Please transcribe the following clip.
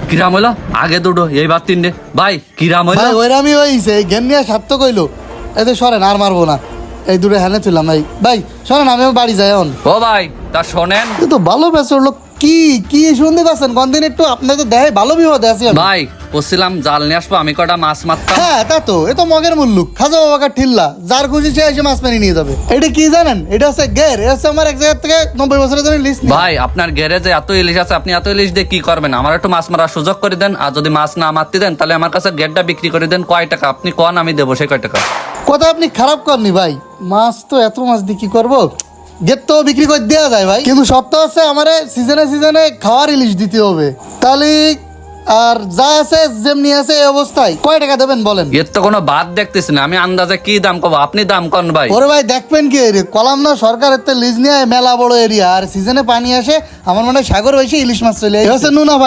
কিরাম হইলো আগে দুটো এইবার তিনটে ভাই কিরাম হইলো ভাই ওইরামই হইছে জ্ঞান নিয়ে স্বার্থ কইলো এতে সরেন আর মারবো না এই দুটো হ্যানে তুললাম ভাই ভাই সরেন আমি বাড়ি যাই এখন ও ভাই তা শোনেন এ তো ভালো বেসর লোক কি কি শুনতে পাচ্ছেন কোনদিন একটু আপনাদের দেখাই ভালো বিপদে আছি আমি। ভাই বলছিলাম জাল নিয়ে আসবো আমি কটা মাছ মারতাম হ্যাঁ তা তো এ তো মগের মুল্লুক খাজা বাবাকার ঠিল্লা যার খুশি সে এসে মাছ মেরে নিয়ে যাবে এটা কি জানেন এটা হচ্ছে গের এটা হচ্ছে আমার এক জায়গা থেকে 90 বছরের জন্য লিস্ট ভাই আপনার গ্যারেজে এত ইলিশ আছে আপনি এত ইলিশ দিয়ে কি করবেন আমার একটু মাছ মারার সুযোগ করে দেন আর যদি মাছ না মারতে দেন তাহলে আমার কাছে গেটটা বিক্রি করে দেন কয় টাকা আপনি কোন আমি দেবো সেই কয় টাকা কথা আপনি খারাপ করনি ভাই মাছ তো এত মাছ দিয়ে কি করবো গেট তো বিক্রি করে দেওয়া যায় ভাই কিন্তু সপ্তাহ হচ্ছে আমার সিজনে সিজনে খাওয়ার ইলিশ দিতে হবে তাহলে আর যা আছে যেমনি আছে এই অবস্থায় কয় টাকা দেবেন বলেন এর তো কোনো বাদ দেখতেছি না আমি আন্দাজে কি দাম কব আপনি দাম কন ভাই ওরে ভাই দেখবেন কি রে কলাম না সরকার এতে লিজ নিয়ে মেলা বড় এরিয়া আর সিজনে পানি আসে আমার মনে হয় সাগর বেশি ইলিশ মাছ চলে এই হচ্ছে নুনা ভাই